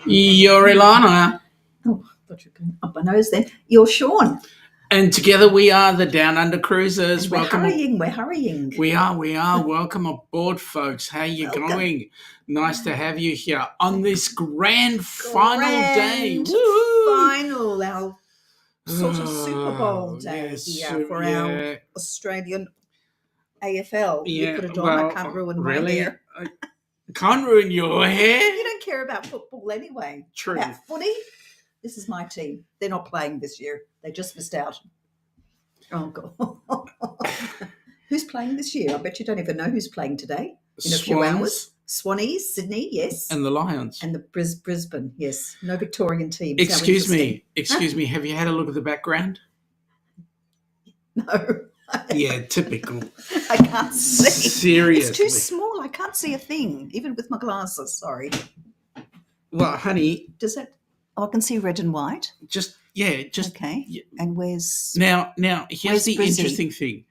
You're Ilana. Oh, I thought you were going up my nose then. You're Sean. And together we are the Downunder Cruisers. And we're hurrying. We are. Welcome aboard, folks. How you going? Nice to have you here on this grand final day. Woo-hoo! Final, our sort of Super Bowl day here for our Australian AFL. You put it on. I can't ruin my hair. I can't ruin your hair. You don't care about football anyway. True. About footy, this is my team. They're not playing this year. They just missed out. Oh, God. Who's playing this year? I bet you don't even know who's playing today in a few hours. Swannies, Sydney, yes. And the Lions. And the Brisbane, yes. No Victorian teams. Excuse me. Have you had a look at the background? No. Yeah, typical. I can't see. Seriously. It's too small. I can't see a thing, even with my glasses. Sorry. Well, honey. Does it? Oh, I can see red and white. Okay. Yeah. And where's now? Here's the Brizzy?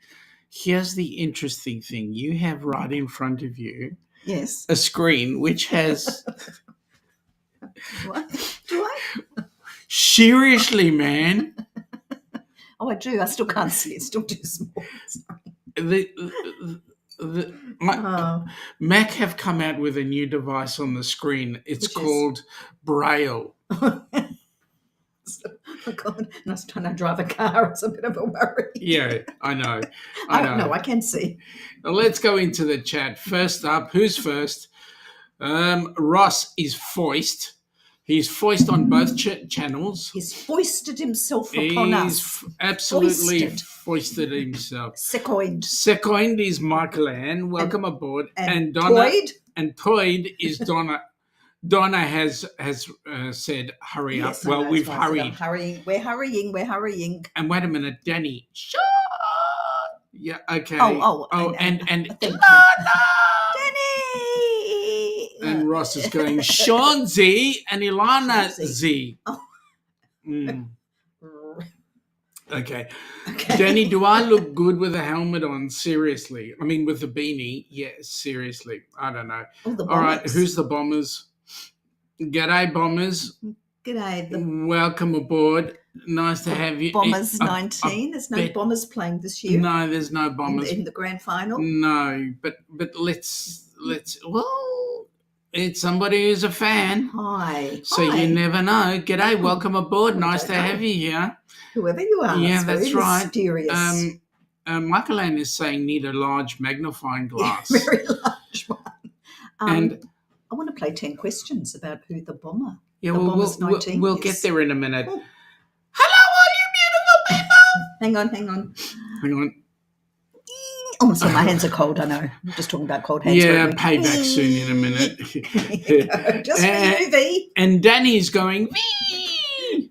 interesting thing. You have right in front of you, yes, a screen which has. What? Do I? Seriously, man. Oh, I do. I still can't see. It's still too small. Sorry. Mac have come out with a new device on the screen. It's called Braille. Oh God! And I was trying to drive a car. It's a bit of a worry. Yeah, I know. No, I can see. Now let's go into the chat. First up, who's first? Ross is foist. He's foist on both channels. He's foisted himself upon us. He's absolutely foisted himself. Second is Michael Ann. Welcome aboard. And Donna. And Toyd is Donna. Donna has said, hurry up. Well, we've hurried. We're hurrying. And wait a minute, Danny. Sure. Yeah, okay. And Ilana. Danny. And Ross is going, Sean Z and Ilana Z. Oh. Okay. Danny, do I look good with a helmet on? Seriously. I mean, with the beanie. Yes, seriously. I don't know. All right, who's the Bombers? G'day, Bombers. G'day. Welcome aboard. Nice to have you. Bombers 19. There's no Bombers playing this year. No, there's no Bombers. In the grand final? No, but let's it's somebody who's a fan. Hi. So you never know. G'day, welcome aboard. Nice to have you here. Whoever you are. Yeah, that's right. Mysterious. Michael Ann is saying need a large magnifying glass. Yeah, very large one. And I want to play 10 questions about who the bomber. Yeah, the Bombers 19 we'll is. get there in a minute. Oh. Hello, all you beautiful people. Hang on. Oh, so my hands are cold, I know. I'm just talking about cold hands. Yeah, payback soon in a minute. Just for you, V. And Danny's going, V.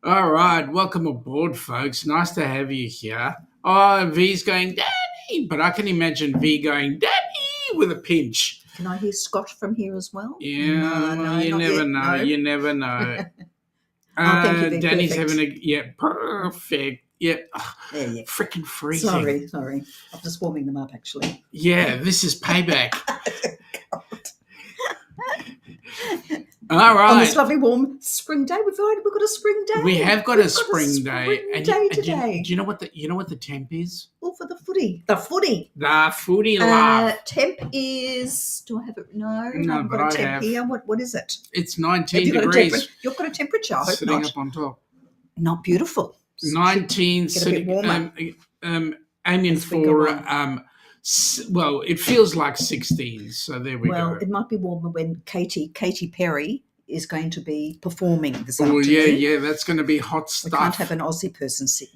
All right, welcome aboard, folks. Nice to have you here. Oh, V's going, Danny. But I can imagine V going, Danny, with a pinch. Can I hear Scott from here as well? Yeah, no, you never yet. know. No. You never know. Thank you, Danny's perfect. Perfect. Yeah, freaking freezing. Sorry. I'm just warming them up, actually. Yeah, this is payback. All right. On this lovely warm spring day, we've got a spring day. We have got a spring day. Today. Do you know what the temp is? Oh, for the footy. The footy. Love. Temp is. Do I have it? No, I haven't but got a I temp have. here. What is it? It's 19 degrees. You've got a temperature. I hope sitting not. up on top. Not beautiful. 19 sitting. Aiming for well, it feels like 16, so there we go. Well, it might be warmer when Katy Perry is going to be performing this afternoon. Oh, yeah, that's going to be hot stuff. We can't have an Aussie person sing.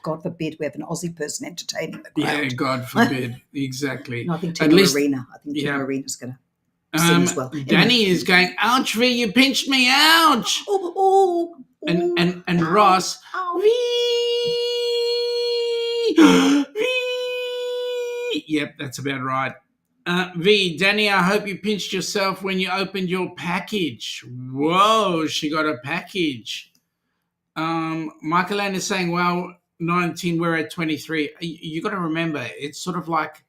God forbid we have an Aussie person entertaining the crowd. Yeah, God forbid. Exactly. No, I think Tino Arena's going to sing as well. Danny is going, ouch, V, you pinched me, ouch. And Ross, Yep, that's about right. V, Danny, I hope you pinched yourself when you opened your package. Whoa, she got a package. Michael Ann is saying, well, 19, we're at 23. You got to remember, it's sort of like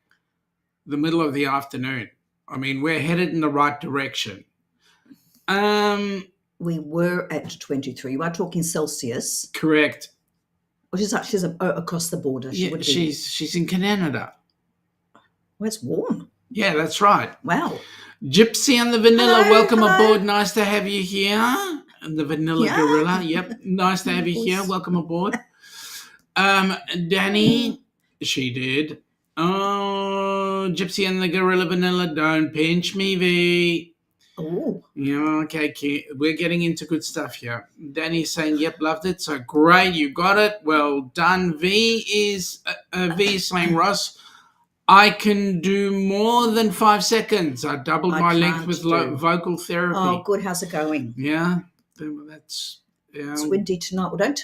the middle of the afternoon. I mean, we're headed in the right direction. We were at 23. You are talking Celsius. Correct. Or she's across the border. She Yeah, would be. she's in Canada. Well, it's warm. Yeah, that's right. Wow. Gypsy and the Vanilla, Hello, welcome hello. aboard. Nice to have you here. And the Vanilla Yeah. Gorilla, yep. Nice to have you here. Welcome aboard. Danny, she did. Oh, Gypsy and the Gorilla Vanilla, don't pinch me, V. Oh. Yeah, okay, we're getting into good stuff here. Danny's saying, yep, loved it. So great, you got it. Well done. V is saying, Ross, I can do more than 5 seconds. I doubled my length with vocal therapy. Oh, good. How's it going? Yeah, that's... It's windy tonight. Well, don't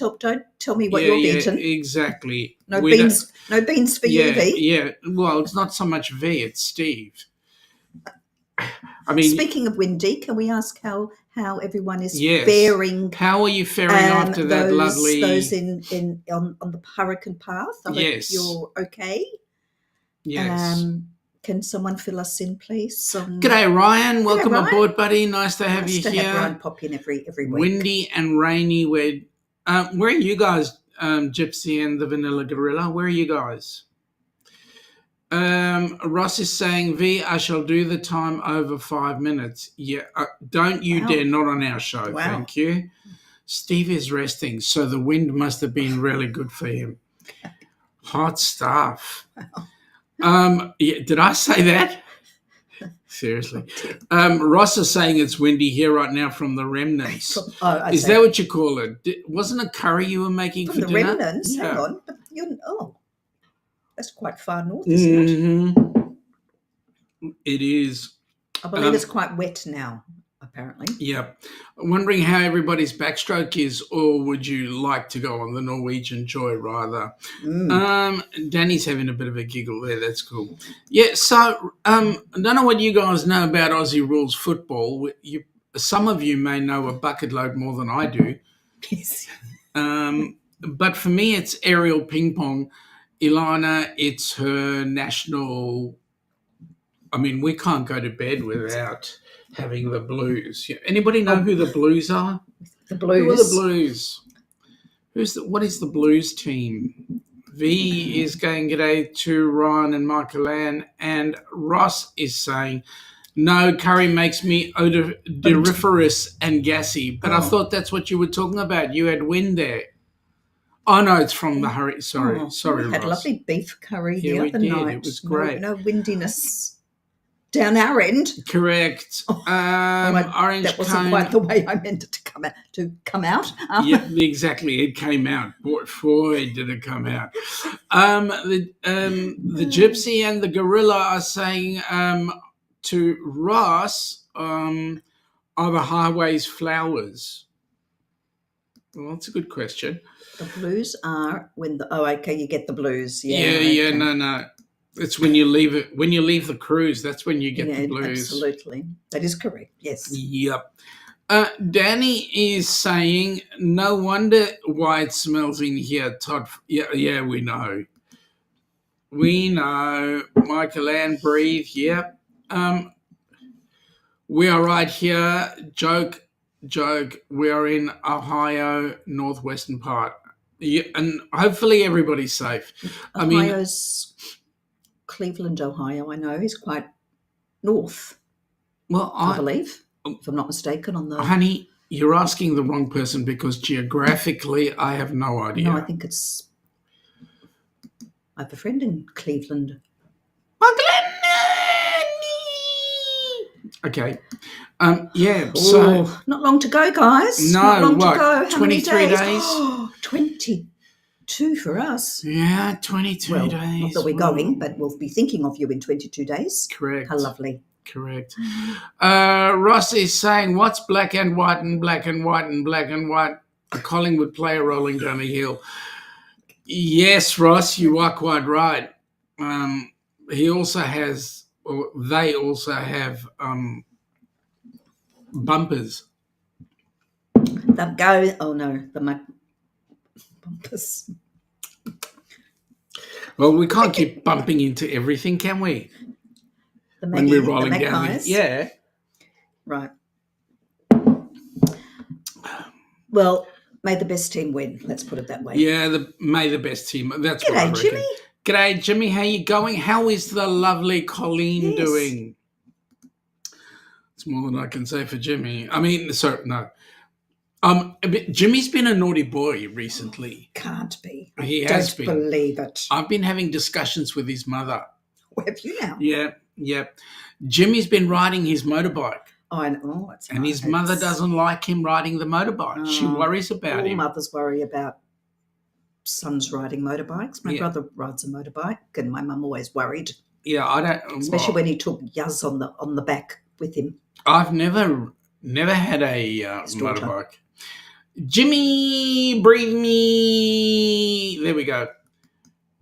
tell me what you've eaten. Exactly. No beans for you, V. Yeah. Well, it's not so much V, it's Steve. I mean, speaking of windy, can we ask how everyone is faring? How are you faring after that lovely? Those on the hurricane path. I hope you're okay. Yes. Can someone fill us in, please? G'day, Ryan. Welcome aboard, buddy. Nice to have you here. Nice to have Ryan pop in every week. Windy and rainy. Where are you guys, Gypsy and the Vanilla Gorilla? Where are you guys? Ross is saying, V, I shall do the time over 5 minutes. Yeah, don't you dare, not on our show. Wow. Thank you. Steve is resting, so the wind must have been really good for him. Hot stuff. Wow. Did I say that? Seriously. Ross is saying it's windy here right now from the remnants. Is that what you call it? Wasn't it curry you were making for the dinner? Remnants? Yeah. Hang on. But that's quite far north, isn't it? It is. I believe it's quite wet now, apparently. Yeah. Wondering how everybody's backstroke is, or would you like to go on the Norwegian Joy rather? Danny's having a bit of a giggle there. That's cool. Yeah, so I don't know what you guys know about Aussie rules football. Some of you may know a bucket load more than I do. Yes. But for me, it's aerial ping pong. Ilana, it's her national... I mean, we can't go to bed without having the Blues. Anybody know who the Blues are? The Blues. Who are the Blues? What is the Blues team? V is going g'day to Ryan and Michael Ann, and Ross is saying, no, curry makes me odoriferous and gassy. But I thought that's what you were talking about. You had wind there. Oh, no, it's from the hurry. Sorry, Ross. We had lovely beef curry the other night. It was great. No windiness down our end. Correct. Orange that wasn't cone. quite the way I meant it to come out. Yeah, exactly. It came out. Boy, did it come out. The Gypsy and the Gorilla are saying to Ross, are the highways flowers? Well, that's a good question. The blues are when you get the blues. Yeah, no. It's when you leave it. When you leave the cruise, that's when you get the blues. Absolutely, that is correct. Yes. Yep. Danny is saying, no wonder why it smells in here, Todd. Yeah, we know. We know. Michael Ann, breathe. Yep. We are right here. Joke. We are in Ohio, northwestern part. Yeah, and hopefully everybody's safe. Ohio's Cleveland, Ohio, I know, is quite north. Well, I believe, if I'm not mistaken, on the... Honey, you're asking the wrong person because geographically I have no idea. No, I think it's... I have a friend in Cleveland. Okay. So... not long to go, guys. No, not long what? To go. How 23 many days? days? 22 for us. Yeah, 22 days. Not that we're going, but we'll be thinking of you in 22 days. Correct. How lovely. Correct. Ross is saying, what's black and white and black and white and black and white? A Collingwood player rolling down a hill. Yes, Ross, you are quite right. He also has, or they also have bumpers. The bumpers. Well, we can't keep bumping into everything, can we? When we're rolling down the... Yeah. Right. Well, may the best team win. Let's put it that way. Yeah, may the best team. That's what I G'day, reckon. Jimmy. G'day, Jimmy. How you going? How is the lovely Colleen doing? It's more than I can say for Jimmy. I mean, sorry, no. Jimmy's been a naughty boy recently. Can't be. He has been. Don't believe it. I've been having discussions with his mother. Where have you now? Yeah. Jimmy's been riding his motorbike. And his mother doesn't like him riding the motorbike. She worries about him. All mothers worry about sons riding motorbikes. My brother rides a motorbike, and my mum always worried. Yeah, I don't. Especially when he took Yuz on the back with him. I've never had a motorbike. Jimmy, breathe me. There we go.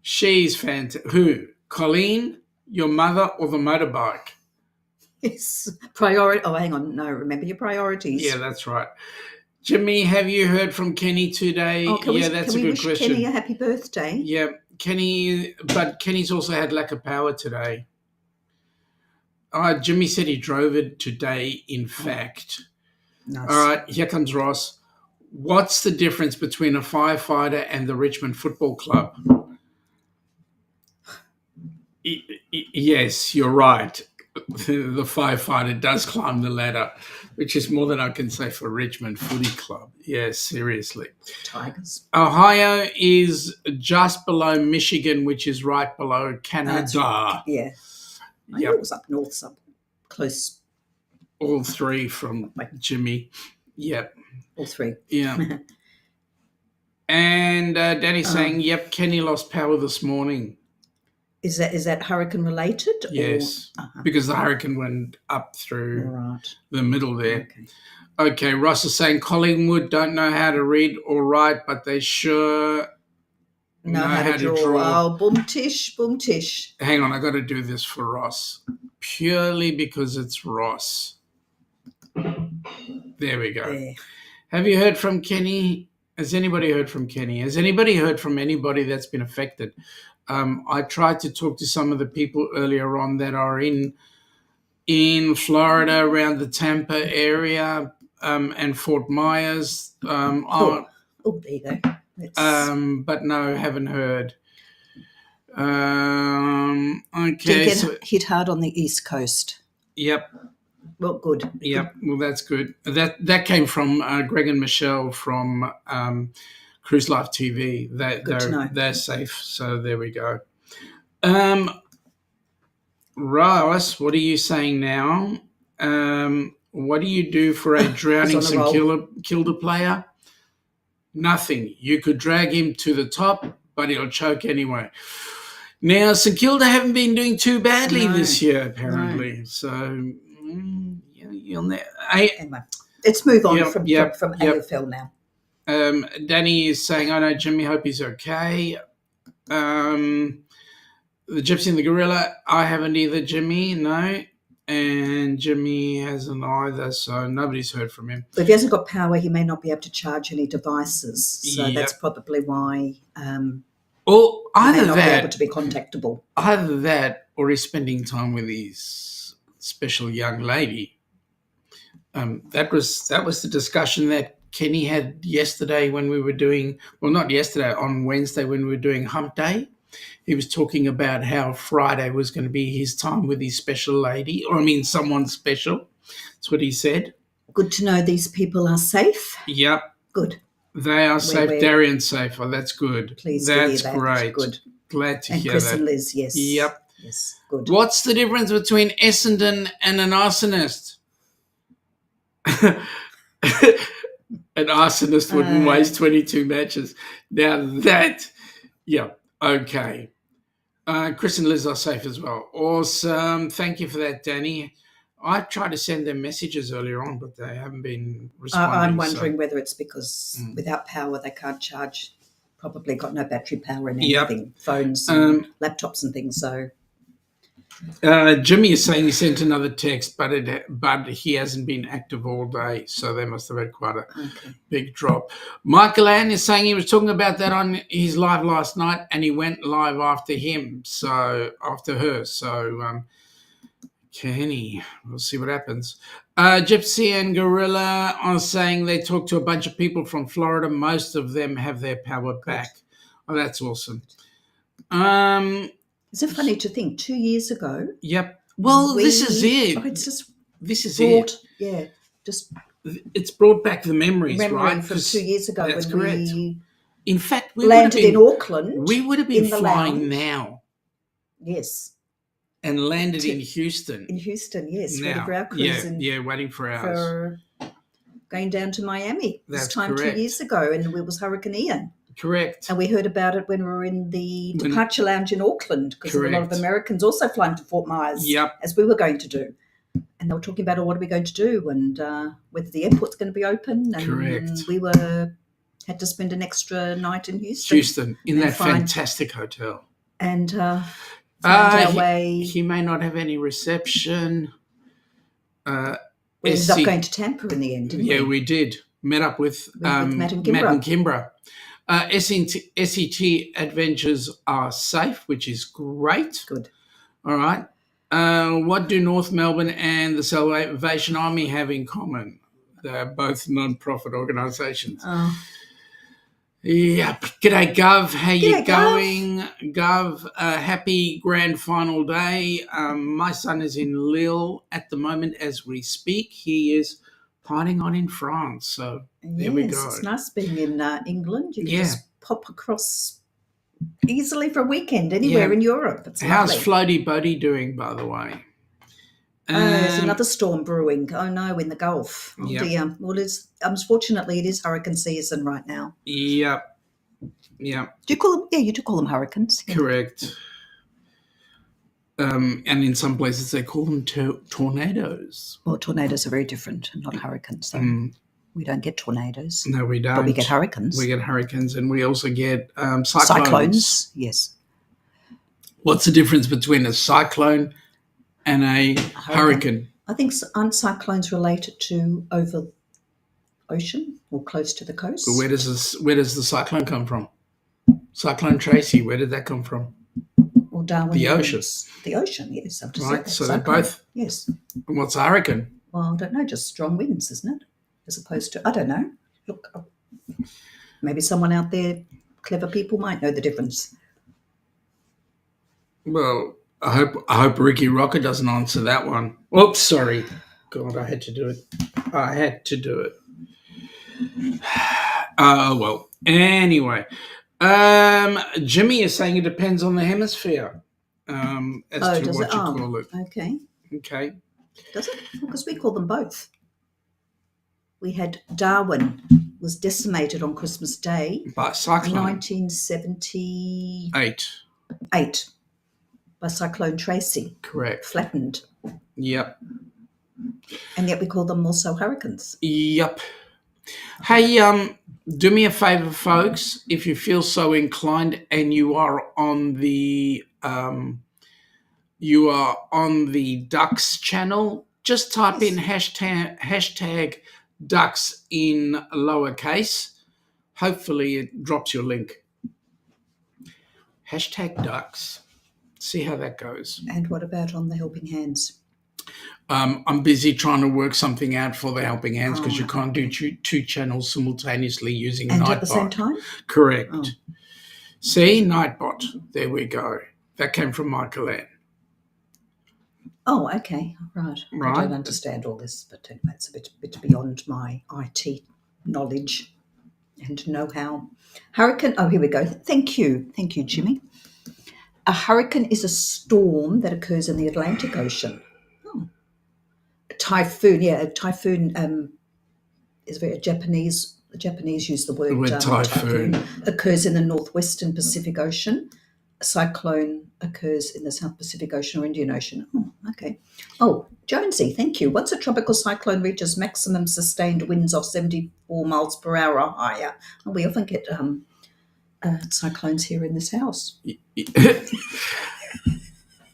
She's fantastic. Who? Colleen, your mother, or the motorbike? Yes. Priority. Oh, hang on. No, remember your priorities. Yeah, that's right. Jimmy, have you heard from Kenny today? That's a good question. Can we wish Kenny a happy birthday? Yeah, but Kenny's also had lack of power today. Jimmy said he drove it today, in fact. Nice. All right, here comes Ross. What's the difference between a firefighter and the Richmond Football Club? Yes, you're right. The firefighter does climb the ladder, which is more than I can say for Richmond Footy Club. Yes, seriously. Tigers. Ohio is just below Michigan, which is right below Canada. Right. Yeah. I knew it was up north, close. All three from Jimmy. Yep. All three. Yeah. And Danny's saying, yep, Kenny lost power this morning. Is that hurricane related? Yes, because the hurricane went up through the middle there. Okay, Ross is saying Collingwood don't know how to read or write, but they sure know how to draw. Oh, boom tish. Hang on, I got to do this for Ross. Purely because it's Ross. There we go. There. Have you heard from Kenny? Has anybody heard from Kenny? Has anybody heard from anybody that's been affected? I tried to talk to some of the people earlier on that are in Florida around the Tampa area and Fort Myers. There you go. But no, haven't heard. Okay. Did get hit hard on the East Coast. Yep. Well, good. Yep. Well, that's good. That came from Greg and Michelle from Cruise Life TV. They're safe. So there we go. Ross, what are you saying now? What do you do for a drowning St Kilda player? Nothing. You could drag him to the top, but he'll choke anyway. Now, St Kilda haven't been doing too badly this year, apparently. No. So you'll anyway. Let's move on from AFL now. Danny is saying, I know Jimmy, hope he's okay. The Gypsy and the Gorilla, I haven't either, Jimmy, no. And Jimmy hasn't either, so nobody's heard from him. If he hasn't got power, he may not be able to charge any devices. So that's probably why or either he may not that, be able to be contactable. Either that or he's spending time with his special young lady. That was the discussion that Kenny had yesterday when we were doing, well, not yesterday, on Wednesday when we were doing Hump Day. He was talking about how Friday was going to be his time with his special lady, someone special. That's what he said. Good to know these people are safe. Yep. Good. They are safe. Darian's safe. Oh, that's good. Please that's hear that. great. Good. Glad to hear Chris that. And Liz, yes. Yep. Yes, good. What's the difference between Essendon and an arsonist? An arsonist wouldn't waste 22 matches. Now that, okay. Chris and Liz are safe as well. Awesome. Thank you for that, Danny. I tried to send them messages earlier on, but they haven't been responding. I'm wondering whether it's because without power they can't charge. Probably got no battery power in anything, phones and laptops and things. So Jimmy is saying he sent another text, but he hasn't been active all day, so they must have had quite a big drop. Michael Ann is saying he was talking about that on his live last night, and he went live after her. So Kenny, we'll see what happens. Gypsy and Gorilla are saying they talked to a bunch of people from Florida. Most of them have their power back. Oh, that's awesome. Is it funny to think 2 years ago? Yep. Well, this is it. Oh, it's just this is brought, it. yeah, just It's brought back the memories, memory right? from 2 years ago That's when correct. we In fact, we landed in Auckland. We would have been in the flying lounge. now. Yes. And landed in Houston. In Houston, yes. Now, waiting for our cruise. waiting for ours. For going down to Miami. That's this time correct. 2 years ago, and it was Hurricane Ian. Correct. And we heard about it when we were in the departure lounge in Auckland, because there were a lot of Americans also flying to Fort Myers, as we were going to do. And they were talking about, what are we going to do, and whether the airport's going to be open. And we had to spend an extra night in Houston. In that fantastic hotel. And found our way. He may not have any reception. We ended up going to Tampa in the end, didn't we? Yeah, we did. Met up with Matt and Kimbra. SET adventures are safe, which is great. Good. All right. What do North Melbourne and the Salvation Army have in common? They're both non-profit organisations. Oh. Yep. G'day, Gov. How you going? Gov, happy grand final day. My son is in Lille at the moment as we speak. He is pining on in France. So there we go. It's nice being in England. You can just pop across easily for a weekend anywhere in Europe. It's How's lovely. Floaty Boaty doing, by the way? There's another storm brewing. Oh no, in the Gulf. Oh dear. Well, unfortunately it is hurricane season right now. Yep. Do you call them? Yeah, you do call them hurricanes. Yeah. Correct. And in some places they call them tornadoes. Well, tornadoes are very different, not hurricanes. So we don't get tornadoes. No, we don't. But we get hurricanes. We get hurricanes, and we also get cyclones. Cyclones, yes. What's the difference between a cyclone and a hurricane? I think aren't cyclones related to over ocean or close to the coast? But where does the cyclone come from? Cyclone Tracy, where did that come from? Or Darwin. The ocean. The ocean, yes. Right, so they're both. Yes. And what's a hurricane? Well, I don't know, just strong winds, isn't it? As opposed to, I don't know. Look, maybe someone out there, clever people, might know the difference. Well, I hope Ricky Rocker doesn't answer that one. Oops, sorry. God, I had to do it. Well, anyway. Jimmy is saying it depends on the hemisphere as to what you call it. Okay. Does it? Because we call them both. We had Darwin was decimated on Christmas Day by cyclone. 1978 by Cyclone Tracy. Correct. Flattened. Yep. And yet we call them also hurricanes. Yep. Hey, do me a favour, folks. If you feel so inclined, and you are on the Ducks channel, just type in hashtag Ducks in lowercase. Hopefully, it drops your link. Hashtag Ducks. See how that goes. And what about on the Helping Hands? I'm busy trying to work something out for the Helping Hands because you can't do two channels simultaneously using Nightbot. And at the same time? Correct. Oh. See, Nightbot. There we go. That came from Michael Ann. Oh, okay. Right. I don't understand all this, but anyway, it's a bit beyond my IT knowledge and know-how. Hurricane, here we go. Thank you. Thank you, Jimmy. A hurricane is a storm that occurs in the Atlantic Ocean. Typhoon, a typhoon is very Japanese. The Japanese use the word typhoon. Occurs in the northwestern Pacific Ocean. A cyclone occurs in the South Pacific Ocean or Indian Ocean. Oh, okay. Oh, Jonesy, thank you. Once a tropical cyclone reaches maximum sustained winds of 74 miles per hour or higher, and we often get cyclones here in this house.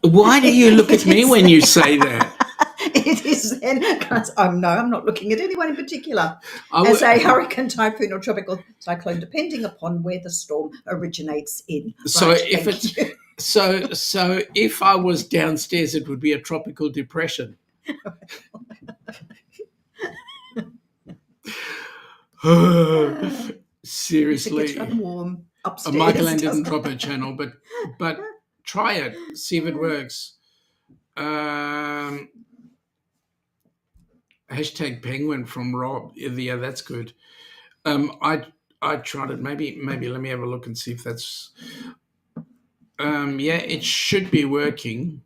Why do you look at me when you say that? It is then, I'm not looking at anyone in particular, as a hurricane, typhoon or tropical cyclone, depending upon where the storm originates in. So if I was downstairs, it would be a tropical depression. Seriously. It gets warm upstairs. Michael Ann didn't drop her channel, but try it. See if it works. Hashtag penguin from Rob. Yeah, that's good. I tried it. Maybe let me have a look and see if that's. Yeah, it should be working.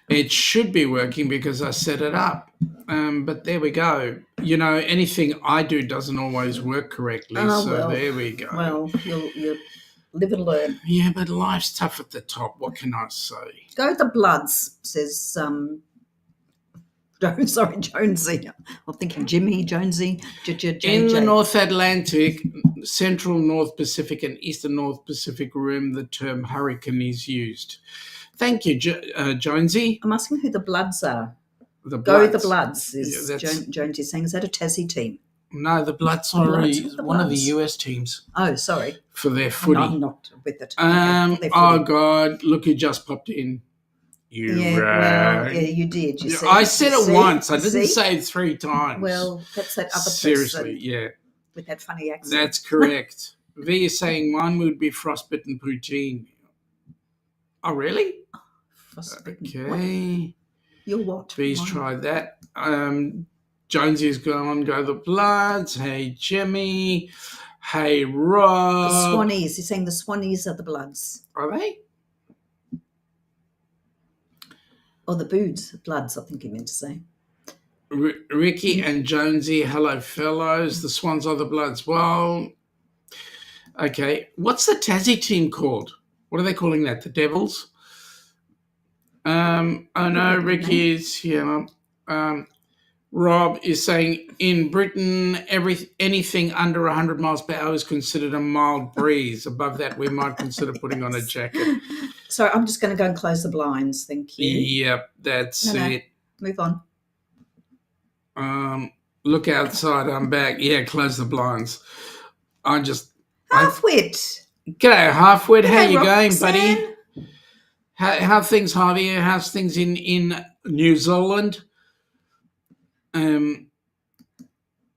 It should be working because I set it up. But there we go. Anything I do doesn't always work correctly. There we go. Well, you'll live and learn. Yeah, but life's tough at the top. What can I say? Go the Bloods, says Jonesy. I'm thinking Jimmy, Jonesy, JJ. In the North Atlantic, Central North Pacific and Eastern North Pacific Rim, the term hurricane is used. Thank you, Jonesy. I'm asking who the Bloods are. The Bloods. Bloods. Go the Bloods, is Jonesy saying. Is that a Tassie team? No, the Bloods are one of the U.S. teams. Oh, sorry. For their footy. I'm not with it. Oh, God, look who just popped in. You you did. You I said it once. I didn't say it 3 times. Well, that's that other Seriously, person. yeah. With that funny accent. That's correct. V is saying mine would be frostbitten poutine. Oh, really? Frostbitten. Okay. What? You're what? V's tried that. Jonesy's gone, go the Bloods. Hey, Jimmy. Hey, Rob. The Swannies. He's saying the Swannies are the Bloods. Are they? Or the Bloods, I think he meant to say. Ricky and Jonesy, hello, fellows. The Swans are the Bloods. Well, okay. What's the Tassie team called? What are they calling that? The Devils? Oh, no, Ricky is here. Rob is saying in Britain, anything under 100 miles per hour is considered a mild breeze. Above that, we might consider putting on a jacket. So I'm just going to go and close the blinds. Thank you. Yep, that's it. Move on. Look outside. I'm back. Yeah, close the blinds. Halfwit. G'day, Halfwit. How you going, Roxanne? buddy? How things, Harvey? How's things in New Zealand?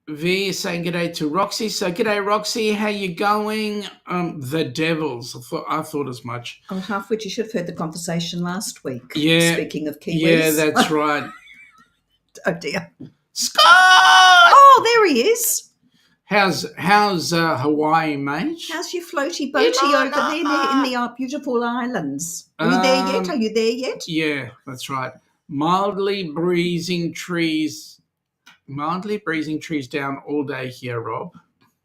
V is saying g'day to Roxy. So g'day, Roxy. How you going? The Devils. I thought as much. Oh, Halfwit, you should have heard the conversation last week. Yeah. Speaking of Kiwis. Yeah, that's right. Oh, dear. Scott! Oh, there he is. How's Hawaii, mate? How's your floaty boaty over there in the beautiful islands? Are you there yet? Are you there yet? Yeah, that's right. Mildly breezing trees down all day here, Rob.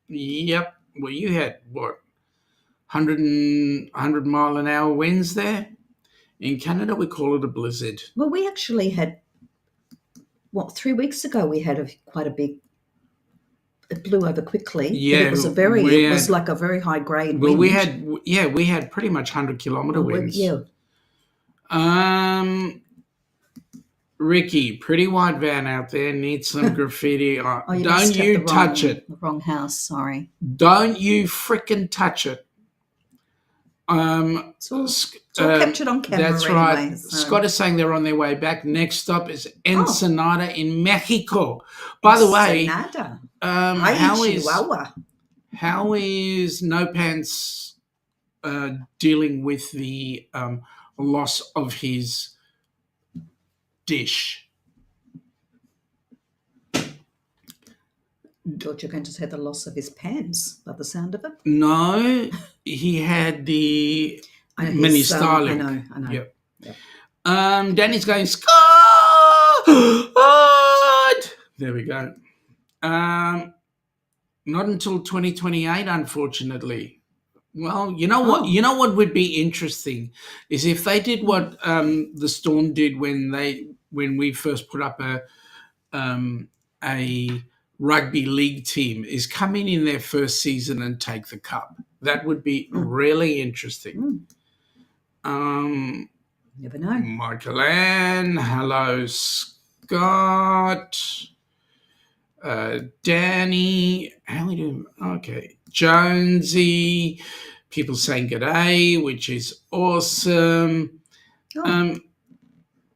Yep. Well, you had, 100 mile an hour winds there? In Canada, we call it a blizzard. Well, we actually had, 3 weeks ago, we had quite a big, it blew over quickly. Yeah. It was like a very high grade wind. We had pretty much 100-kilometre winds. Yeah. Ricky, pretty white van out there, needs some graffiti. Don't you touch it. The wrong house, sorry. Don't you frickin' touch it. It's all captured on camera. That's anyway, right. so. Scott is saying they're on their way back. Next stop is Ensenada in Mexico. By the way, how is No Pants dealing with the loss of his dish? Thought you were going to say the loss of his pants by the sound of it. No, he had the mini styling. I know. Yep. Danny's going, Scott! There we go. Not until 2028, unfortunately. Well, you know what? You know what would be interesting is if they did what the Storm did when we first put up a rugby league team, is come in their first season and take the cup. That would be really interesting. Never know. Michael Ann, hello, Scott. Danny, how are we doing? Okay. Jonesy, people saying g'day, which is awesome.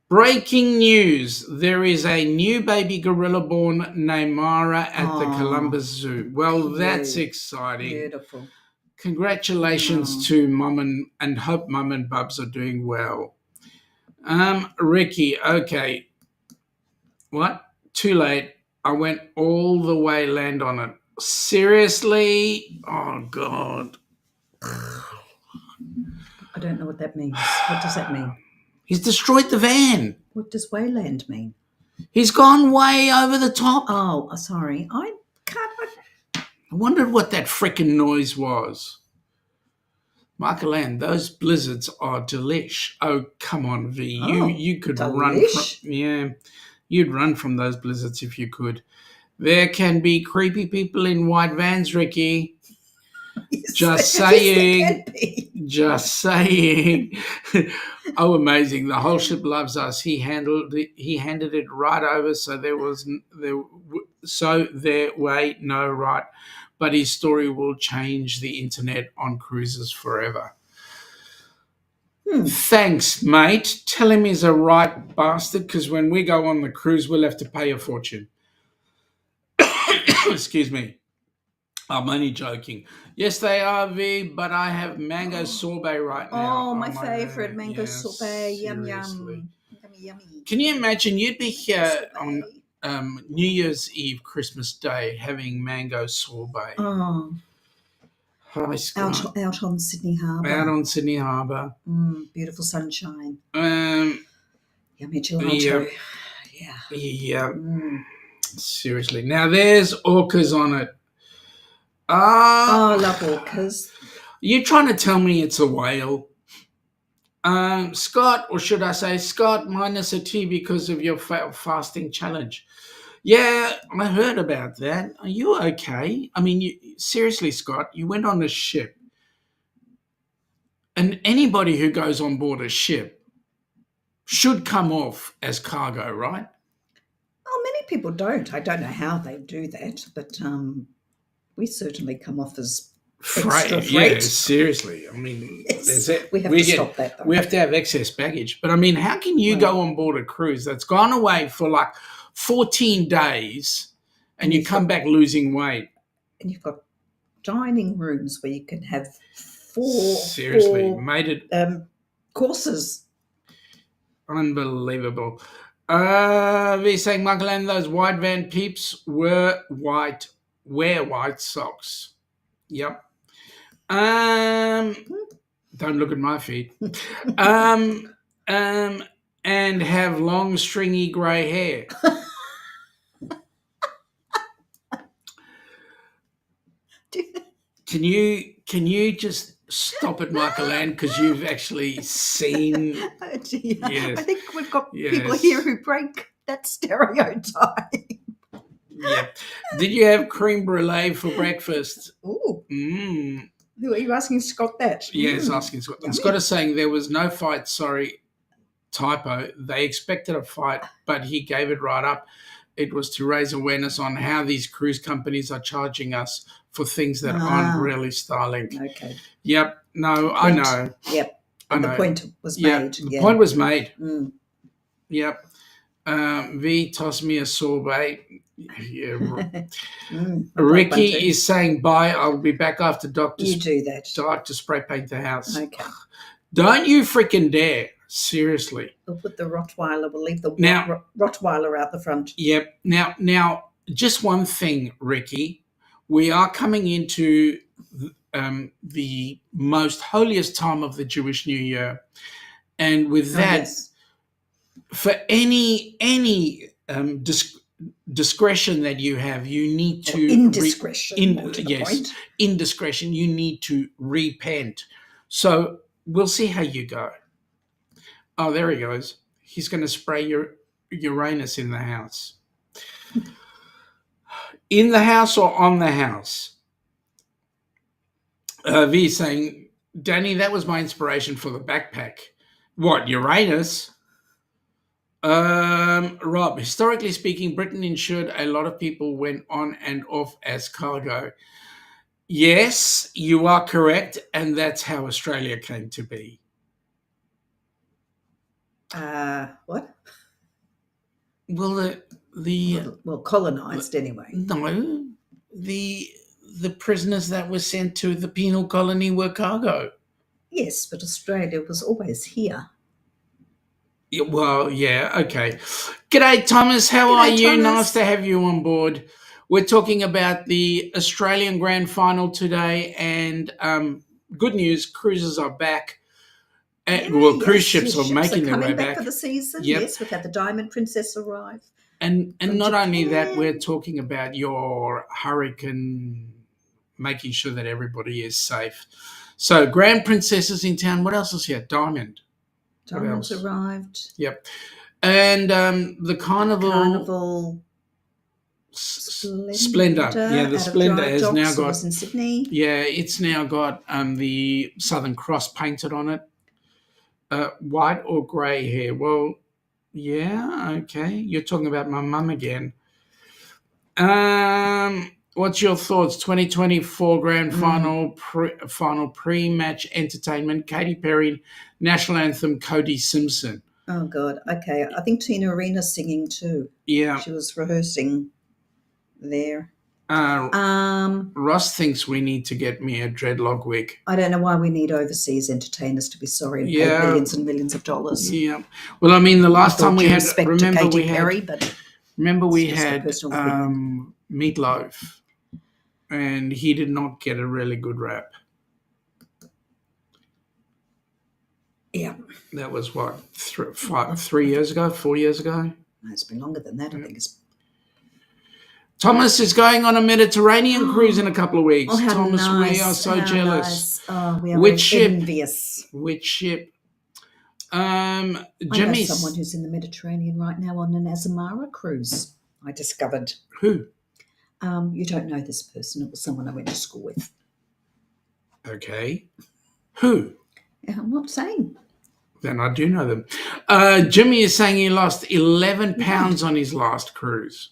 Breaking news. There is a new baby gorilla born named Mara at the Columbus Zoo. Well, that's exciting. Beautiful. Congratulations to Mum and hope Mum and Bubs are doing well. Ricky, okay. What? Too late. I went all the way land on it. Seriously? Oh, God. I don't know what that means. What does that mean? He's destroyed the van. What does wayland mean? He's gone way over the top. Oh, sorry. I can't. I wondered what that frickin' noise was. Michael Ann, those blizzards are delish. Oh, come on, V. You could run from, you'd run from those blizzards if you could. There can be creepy people in white vans, Ricky. Yes, Just saying. Yes, there can be. Just saying. Oh, amazing. The whole ship loves us. He handed it right over, so there was no right. But his story will change the internet on cruises forever. Thanks, mate. Tell him he's a right bastard, because when we go on the cruise, we'll have to pay a fortune. Excuse me. I'm only joking. Yes, they are, V, but I have mango sorbet right now. Oh, my favourite mango sorbet. Yum, seriously. yum. Yummy, yummy. Can you imagine you'd be here on New Year's Eve, Christmas Day, having mango sorbet? Oh. Out on Sydney Harbour. Out on Sydney Harbour. Beautiful sunshine. Yummy gelato. Yeah. Seriously. Now there's orcas on it. I love orcas. You trying to tell me it's a whale? Scott, or should I say Scott, minus a T because of your fasting challenge. Yeah, I heard about that. Are you okay? I mean, seriously, Scott, you went on a ship. And anybody who goes on board a ship should come off as cargo, right? Oh, many people don't. I don't know how they do that, but we certainly come off as extra freight. Yeah, seriously. I mean, we have to stop that, though. We have to have excess baggage. But I mean, how can you go on board a cruise that's gone away for like 14 days and you come back losing weight? And you've got dining rooms where you can have courses. Unbelievable. We're saying, Michael, and those white van peeps wear white socks. Yep. Don't look at my feet. And have long, stringy grey hair. Can you just stop it, Michael Ann, because you've actually seen. Yes. I think we've got people here who break that stereotype. Yeah. Did you have creme brulee for breakfast? Ooh. Who are you asking Scott that? Yes, asking Scott. And Scott is saying there was no fight, typo. They expected a fight, but he gave it right up. It was to raise awareness on how these cruise companies are charging us for things that aren't really styling. Okay. Yep. No, I know. Yep. And the point was made. The point was made. Yep. V, toss me a sorbet. Yeah. Ricky is saying bye. I'll be back after doctor. You do that. Doctor spray paint the house. Okay. Don't you freaking dare. Seriously. We'll put the Rottweiler. We'll leave the Rottweiler out the front. Yep. Now, just one thing, Ricky. We are coming into the most holiest time of the Jewish New Year, and with that, for any discretion that you have, you need to indiscretion. Indiscretion. You need to repent. So we'll see how you go. Oh, there he goes. He's going to spray your Uranus in the house. In the house or on the house? V is saying, Danny, that was my inspiration for the backpack. What, Uranus? Rob, historically speaking, Britain insured a lot of people went on and off as cargo. Yes, you are correct, and that's how Australia came to be. What? Well, Colonised anyway. no, the prisoners that were sent to the penal colony were cargo. Yes, but Australia was always here. Yeah, well, yeah, okay. G'day, Thomas. How are you? Thomas. Nice to have you on board. We're talking about the Australian Grand Final today, and good news, cruises are back. Cruise ships are making their way back for the season. Yep. Yes, we've had the Diamond Princess arrive. And not Japan. only that, we're talking about your hurricane, making sure that everybody is safe. So, Grand Princess is in town. What else is here? Diamond. Diamond's arrived. Yep. And the Carnival Splendor. Yeah, the Splendor has now got. Was in Sydney. Yeah, it's now got the Southern Cross painted on it. White or grey hair? Well, yeah, okay. You're talking about my mum again. What's your thoughts? 2024 Grand Final pre-match entertainment. Katy Perry, National Anthem, Cody Simpson. Oh God. Okay, I think Tina Arena's singing too. Yeah, she was rehearsing there. Ross thinks we need to get me a dreadlock wig. I don't know why we need overseas entertainers to be sorry and pay millions and millions of dollars. Yeah. Well, I mean, the last time we had, remember we had Meatloaf, and he did not get a really good rap. Yeah. That was what, 3 years ago, 4 years ago? No, it's been longer than that. I think it's. Thomas is going on a Mediterranean cruise in a couple of weeks. Oh, Thomas, nice. we are so jealous. Nice. Oh, we are envious. Which ship? I know someone who's in the Mediterranean right now on an Azamara cruise. I discovered. Who? You don't know this person. It was someone I went to school with. Okay. Who? I'm not saying. Then I do know them. Jimmy is saying he lost 11 pounds on his last cruise.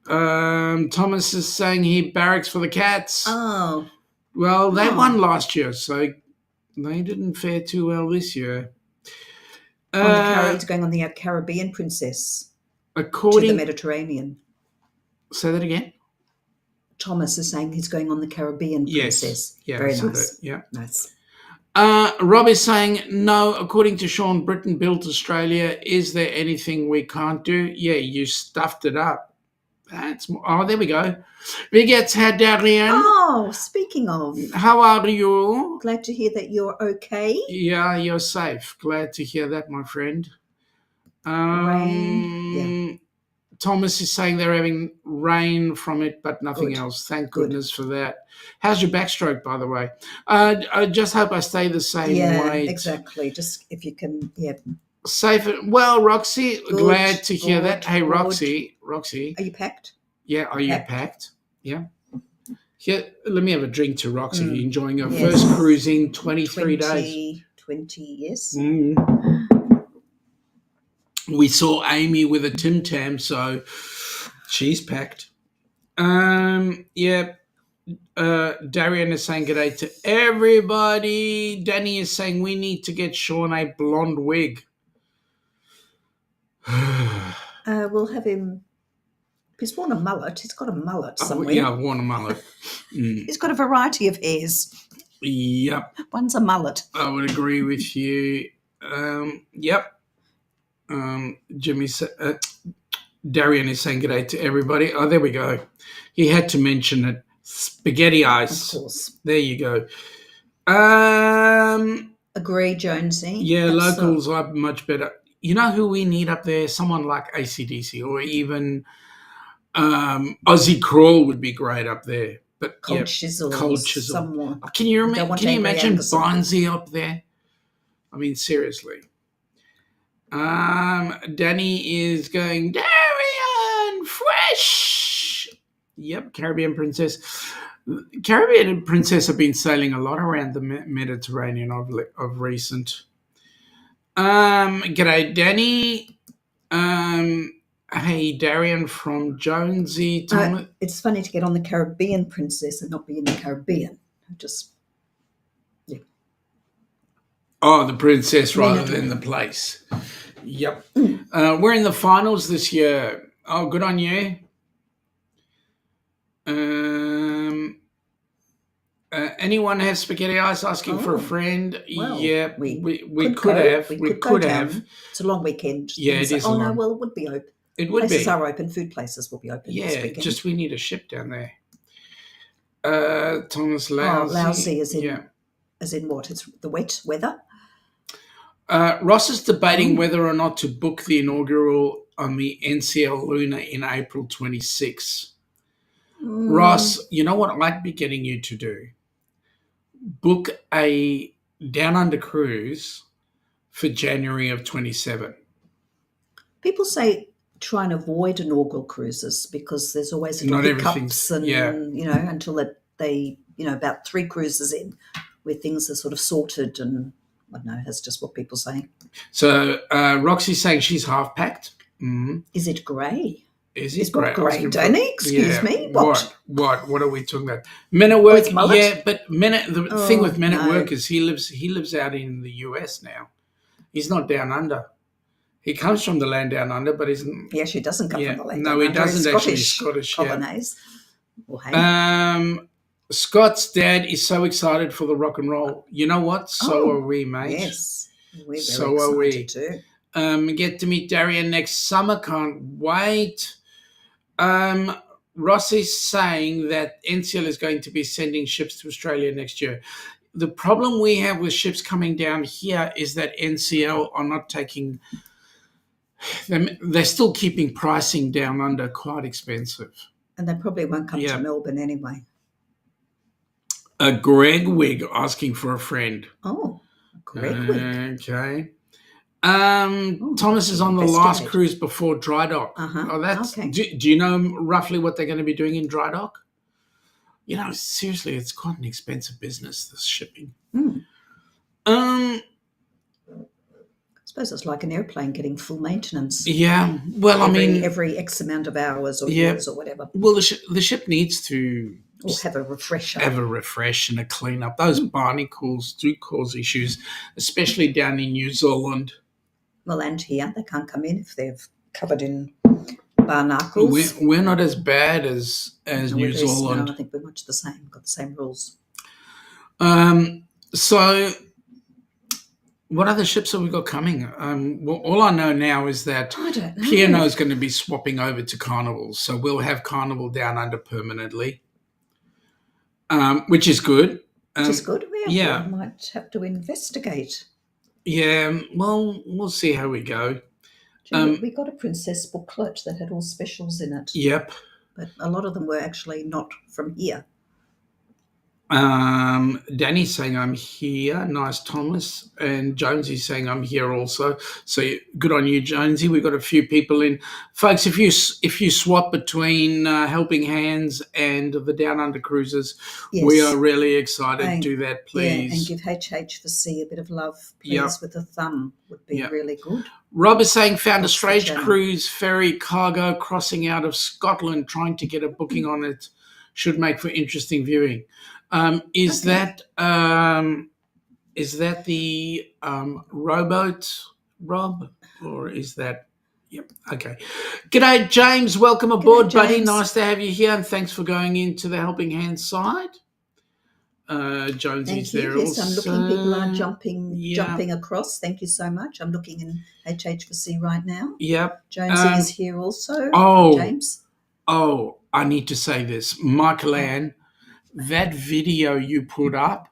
Thomas is saying he barracks for the Cats. Oh. Well, they won last year, so they didn't fare too well this year. He's going on the Caribbean Princess to the Mediterranean. Say that again? Thomas is saying he's going on the Caribbean Princess. Yeah, very nice. Yeah. Nice. Rob is saying, no, according to Sean, Britain built Australia. Is there anything we can't do? Yeah, you stuffed it up. There we go. Vigets had Darian. Oh, speaking of. How are you? Glad to hear that you're okay. Yeah, you're safe. Glad to hear that, my friend. Rain. Yeah. Thomas is saying they're having rain from it, but nothing else. Thank goodness for that. How's your backstroke, by the way? I just hope I stay the same weight. Yeah, exactly. Just if you can, Safe. Well, Roxy, glad to hear that. Hey, Roxy. Are you packed? Yeah, are you packed? Yeah. Here, let me have a drink to Roxy, enjoying her first cruise in 23 days. 20, yes. We saw Amy with a Tim Tam, so she's packed. Darian is saying g'day to everybody. Danny is saying we need to get Sean a blonde wig. We'll have him. He's worn a mullet. He's got a mullet somewhere. Yeah, I've worn a mullet. He's got a variety of hairs. Yep. One's a mullet. I would agree with you. Yep. Darian is saying g'day to everybody. Oh, there we go. He had to mention it. Spaghetti ice. Of course. There you go. Agree, Jonesy. Yeah, locals are much better. You know who we need up there? Someone like AC/DC or even Aussie Crawl would be great up there. But Cold Chisel. Someone. Can you imagine Bonzi up there? I mean, seriously. Danny is going, Darian, fresh. Yep, Caribbean Princess. Caribbean and Princess have been sailing a lot around the Mediterranean of recent. G'day, Danny. Hey, Darian from Jonesy. It's funny to get on the Caribbean Princess and not be in the Caribbean. Oh, the princess rather Minute. than the place. Yep. We're in the finals this year. Oh, good on you. Anyone have spaghetti ice asking for a friend? Well, yeah, we could have. We could have. It's a long weekend. Yeah, it is. Oh no, well, it would be open. It would places be. are open. Food places will be open this weekend. Just we need a ship down there. Thomas Lousy. Lousy is in. As in what? It's the wet weather. Ross is debating whether or not to book the inaugural on the NCL Luna in April 26. Ross, you know what I'd be getting you to do? Book a down under cruise for January of 27. People say try and avoid inaugural cruises because there's always little hiccups and until they about 3 cruises in where things are sort of sorted, and I don't know, that's just what people say. So Roxy's saying she's half packed. Is it grey? Is it grey, Danny? Excuse me. What are we talking about? Men at work. But the thing with men at work is he lives out in the U.S. now. He's not down under. He comes from the land down under, but isn't. He actually doesn't come from the land down under. No, he doesn't actually. Scottish colonies. Scott's dad is so excited for the rock and roll. You know what? So are we, mate. Yes, we're very excited too. Get to meet Darian next summer. Can't wait. Ross is saying that NCL is going to be sending ships to Australia next year. The problem we have with ships coming down here is that NCL are not taking them. They're still keeping pricing down under quite expensive. And they probably won't come to Melbourne anyway. Greg Wig asking for a friend. Oh, Greg Wig. Okay. Thomas is on the last cruise before dry dock. Okay. Do you know roughly what they're going to be doing in dry dock? Seriously, it's quite an expensive business, this shipping. I suppose it's like an airplane getting full maintenance. Yeah. Well, every X amount of hours or years or whatever. Well, the ship needs to have a refresher. Have a refresh and a clean up. Those barnacles do cause issues, especially down in New Zealand. Well, and here they can't come in if they're covered in barnacles. We're not as bad as New Zealand. No, I think we're much the same. We've got the same rules. So what other ships have we got coming? Well, all I know now is that P&O is going to be swapping over to Carnival. So we'll have Carnival down under permanently, which is good. We might have to investigate. Yeah, well, we'll see how we go. We got a princess booklet that had all specials in it. Yep. But a lot of them were actually not from here. Danny's saying I'm here. Nice, Thomas. And Jonesy's saying I'm here also. So good on you, Jonesy. We've got a few people in. Folks, if you swap between Helping Hands and the Down Under Cruises, we are really excited. Do that, please. Yeah, and give HH for C a bit of love, please, with a thumb would be really good. Rob is saying found a strange cruise ferry cargo crossing out of Scotland, trying to get a booking on it. Should make for interesting viewing. Is that the rowboat, Rob, or is that? Yep. Okay. G'day, James. Welcome aboard, buddy. Nice to have you here, and thanks for going into the Helping Hand side. Jonesy's there also. I'm looking. People are jumping across. Thank you so much. I'm looking in HH4C right now. Yep. Jonesy is here also. James. Oh, I need to say this, Michael Ann. That video you put up,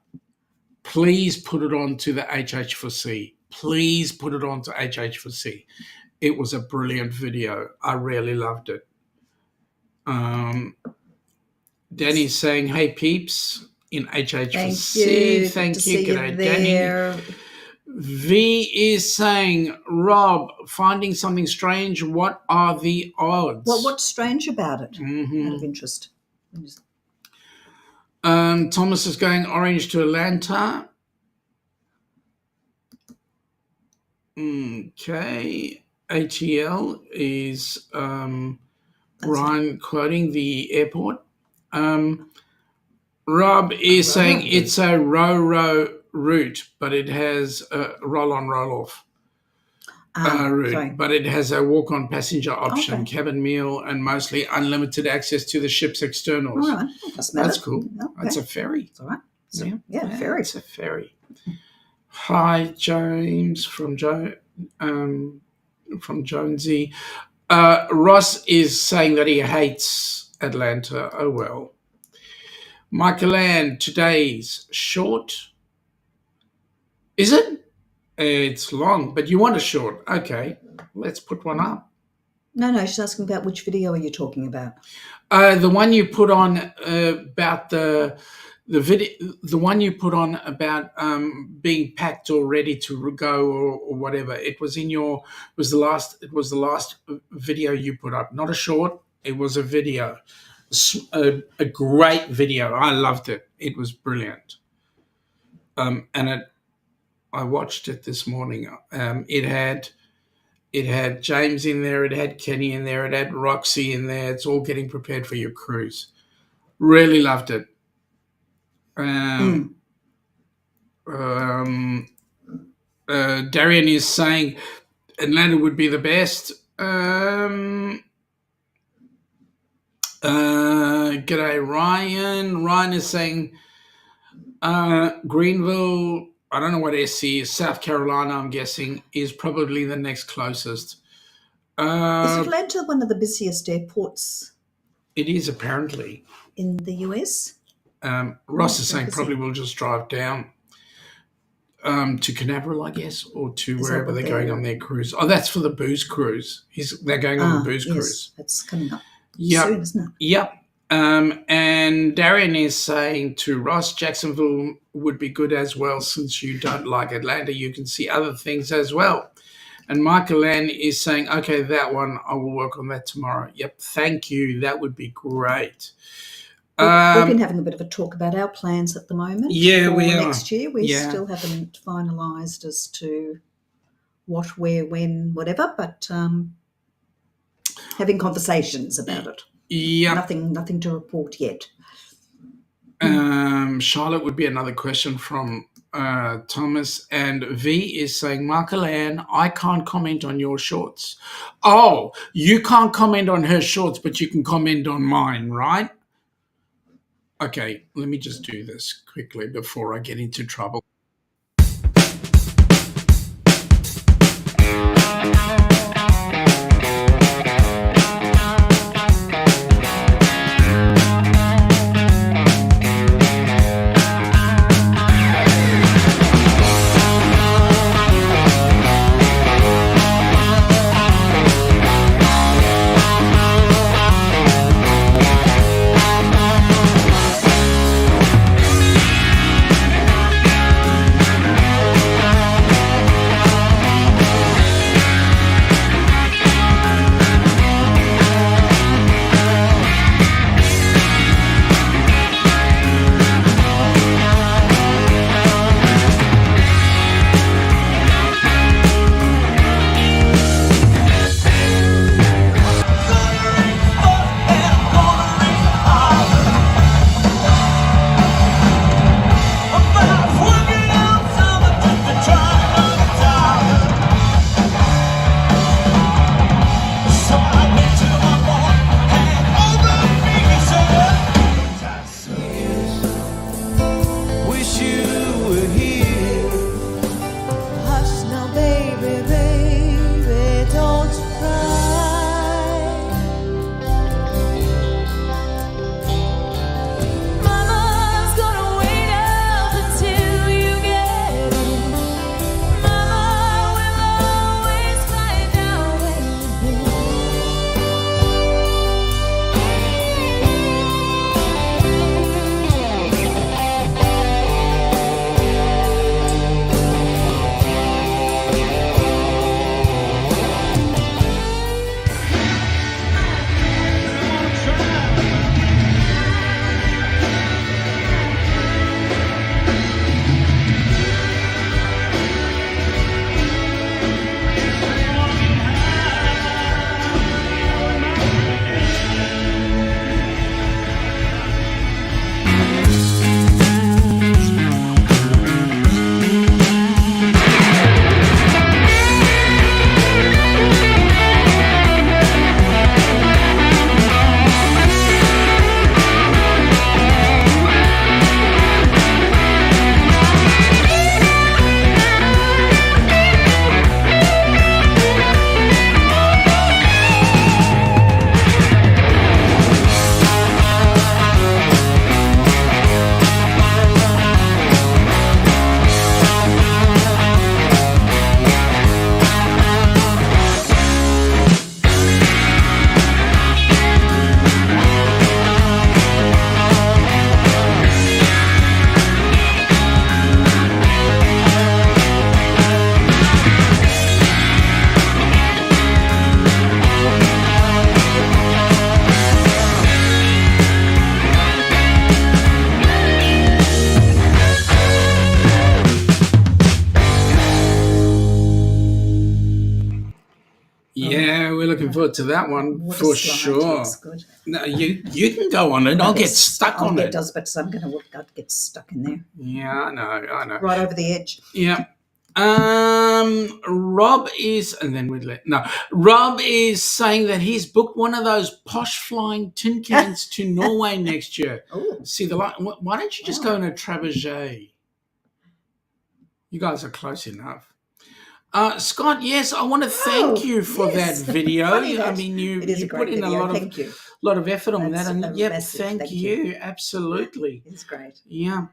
please put it on to the HH4C. Please put it on to HH4C. It was a brilliant video. I really loved it. Danny's saying, hey, peeps, in HH4C. Thank you. G'day, Danny. V is saying, Rob, finding something strange. What are the odds? Well, what's strange about it? Out of interest. Thomas is going orange to Atlanta. Okay. ATL is Ryan quoting the airport. Rob is saying it's a row route, but it has a roll-on, roll-off route. Sorry. But it has a walk-on passenger option, Okay. cabin meal, and mostly unlimited access to the ship's externals. All right. Doesn't matter. That's cool. Okay. It's a ferry. It's all right. So, yeah, ferry. It's a ferry. Hi, James from Jonesy. Ross is saying that he hates Atlanta. Oh well. Michael Ann, today's short. Is it? It's long, but you want a short. Okay, let's put one up. No, she's asking about which video are you talking about? The one you put on about the video, the one you put on about being packed or ready to go or whatever. It was the last video you put up, not a short. It was a video, a great video. I loved it. It was brilliant. I watched it this morning. It had James in there. It had Kenny in there. It had Roxy in there. It's all getting prepared for your cruise. Really loved it. Darian is saying Atlanta would be the best. G'day, Ryan. Ryan is saying Greenville, I don't know what SC is, South Carolina, I'm guessing, is probably the next closest. Is Atlanta one of the busiest airports? It is, apparently. In the US? Ross is saying probably we'll just drive down to Canaveral, I guess, or to wherever they're going on their cruise. Oh, that's for the booze cruise. They're going on the booze cruise. That's coming up soon, isn't it? Yep. And Darian is saying to Ross, Jacksonville would be good as well. Since you don't like Atlanta, you can see other things as well. And Michael Ann is saying, okay, that one, I will work on that tomorrow. Yep, thank you. That would be great. We've been having a bit of a talk about our plans at the moment. Yeah, for we are. Next year, we still haven't finalised as to what, where, when, whatever, but having conversations about it. Yeah. Nothing to report yet. Charlotte would be another question from Thomas, and V is saying, Michael Ann, I can't comment on your shorts. Oh, you can't comment on her shorts, but you can comment on mine, right? Okay, let me just do this quickly before I get into trouble. looking forward to that one Water for slide sure. looks good. No, you can go on it. I'll get stuck on it. But I'm going to get stuck in there. Yeah, I know. Right over the edge. Yeah. Rob is saying that he's booked one of those posh flying tin cans to Norway next year. Oh. See the light. Why don't you just go in a Trebuchet? You guys are close enough. Scott, yes, I want to thank you for that video. I mean, you put in a lot of effort on that, and thank you. Absolutely. It's great. Yeah.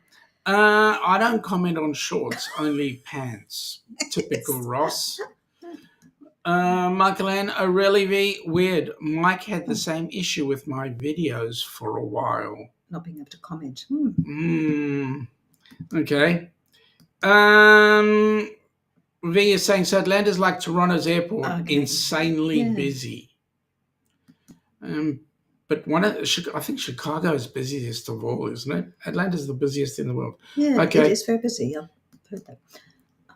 I don't comment on shorts, only pants. Typical Ross. Michael Ann O'Reilly, weird. Mike had the same issue with my videos for a while. Not being able to comment. Okay. V is saying, so Atlanta's like Toronto's airport, insanely busy. But I think Chicago's busiest of all, isn't it? Atlanta's the busiest in the world. Yeah, it is very busy. I've heard that.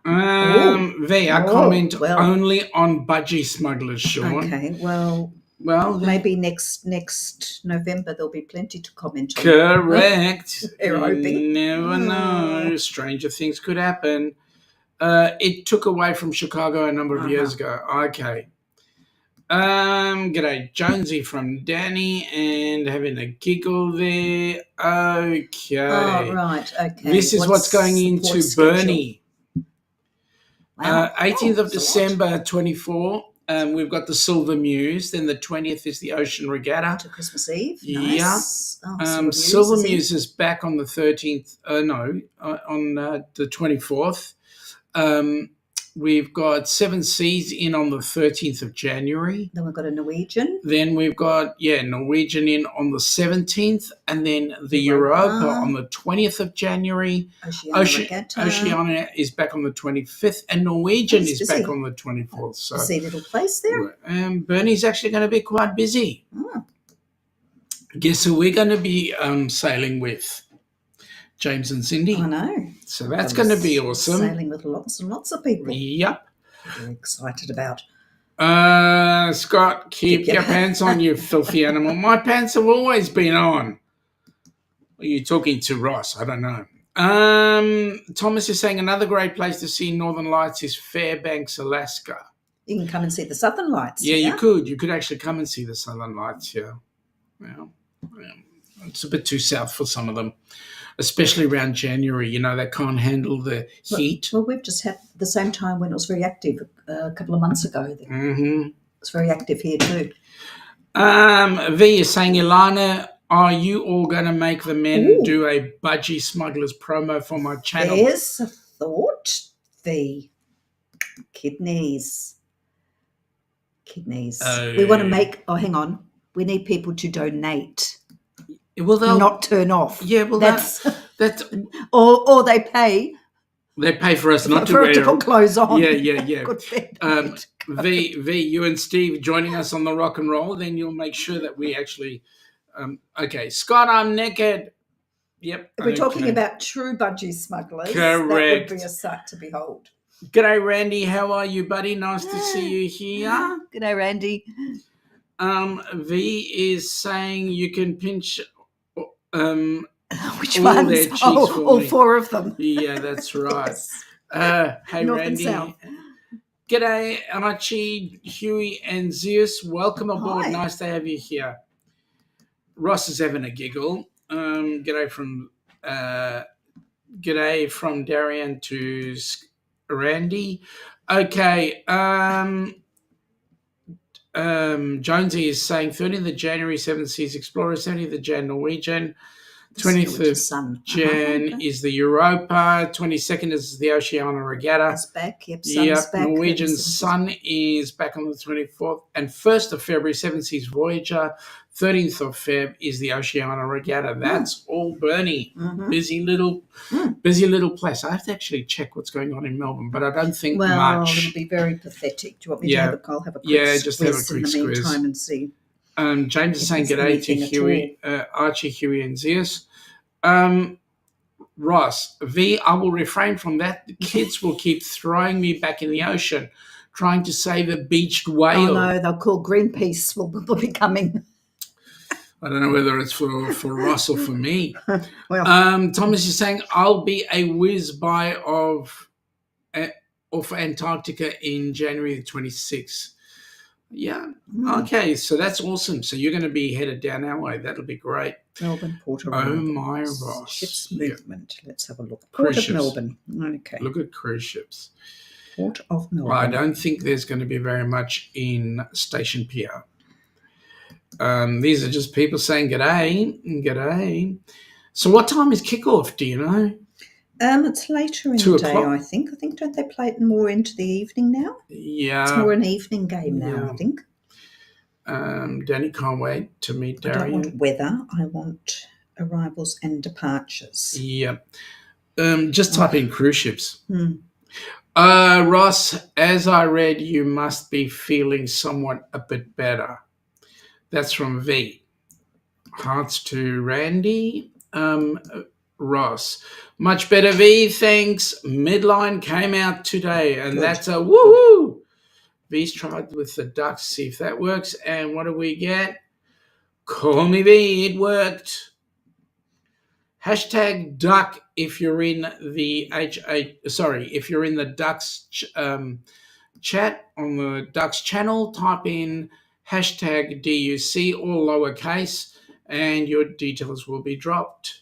I comment only on budgie smugglers, Sean. Okay, well, maybe next November there'll be plenty to comment on. Correct. We're hoping. Never know. Stranger things could happen. It took away from Chicago a number of years ago. Okay. G'day, Jonesy from Danny, and having a giggle there. Okay. Oh, right. Okay. This is what's going into Bernie. 18th of December, 24. We've got the Silver Muse. Then the 20th is the Ocean Regatta. To Christmas Eve. Nice. Yeah. Silver Muse is back on the 13th. On the 24th. We've got Seven Seas in on the 13th of January. Then we've got a Norwegian. Then we've got, Norwegian in on the 17th. And then the Europa on the 20th of January. Oceania is back on the 25th. And Norwegian is back on the 24th. So, busy little place there. Bernie's actually going to be quite busy. Guess who we're going to be sailing with? James and Cindy. I know. So that's going to be awesome. Sailing with lots and lots of people. Yep. Very excited about. Scott, keep your pants on, you filthy animal. My pants have always been on. Are you talking to Ross? I don't know. Thomas is saying another great place to see Northern Lights is Fairbanks, Alaska. You can come and see the Southern Lights. Yeah, you could. You could actually come and see the Southern Lights, yeah. It's a bit too south for some of them. Especially around January, they can't handle the heat. Well, we've just had the same time when it was very active a couple of months ago. It's very active here too. V is saying, Ilana, are you all going to make the men do a budgie smugglers promo for my channel? There's a thought. V. Kidneys. We want to make. Oh, hang on. We need people to donate. Well, they'll not turn off. Yeah, well, that's or they pay. They pay for us not to wear to put clothes on. Yeah. V, you and Steve joining us on the rock and roll, then you'll make sure that we actually. Okay, Scott, I'm naked. Yep. If we're talking about true budgie smugglers, correct. That would be a sight to behold. G'day, Randy. How are you, buddy? Nice to see you here. G'day, Randy. V is saying you can pinch. Which ones? All four of them. Yeah, that's right. Yes. Hey, North Randy. and South. G'day, Archie, Huey, and Zeus. Welcome aboard. Hi. Nice to have you here. Ross is having a giggle. G'day from Darian to Randy. Okay. Jonesy is saying 13th of January, Seven Seas Explorer, 17th of Jan, Norwegian, 20th of Jan is the Europa, 22nd is the Oceania Regatta. It's back, Sun's back. Norwegian Sun is back on the 24th, and 1st of February, Seven Seas Voyager, 13th of Feb is the Oceania Regatta. That's all Bernie. Busy little place. I have to actually check what's going on in Melbourne, but I don't think much. It'll be very pathetic. Do you want me to have a quick just have a quick in the meantime and see? James is saying g'day to Huey, Archie, Huey, and Zeus. Ross, V, I will refrain from that. The kids will keep throwing me back in the ocean. trying to save a beached Oh whale. no, they'll call Greenpeace will be coming. I don't know whether it's for Ross or for me. Well, Thomas is saying, I'll be a whiz by off Antarctica in January the 26th. Yeah. Okay, so that's awesome. So you're going to be headed down our way. That'll be great. Melbourne, Port of Oh my Ross. Ships movement. Yeah. Let's have a look. Cruise Port of ships. Melbourne. Okay. Look at cruise ships. Port of Melbourne. Well, I don't think there's going to be very much in Station Pier. These are just people saying g'day, g'day. So what time is kickoff? Do you know? It's later in 2 the day, o'clock? I think. I think don't they play it more into the evening now? Yeah. It's more an evening game now, I think. Danny can't wait to meet I don't Darian. want weather. I want arrivals and departures. Yeah. Just type in cruise ships. Hmm. Ross, as I read, you must be feeling somewhat a bit better. That's from V. Hearts to Randy. Ross. Much better, V. Thanks. Midline came out today, and Good. that's a woohoo. V's tried with the ducks, see if that works. And what do we get? Call me V. It worked. Hashtag duck if you're in the if you're in the ducks chat on the ducks channel. Type in hashtag DUC, all lowercase, and your details will be dropped.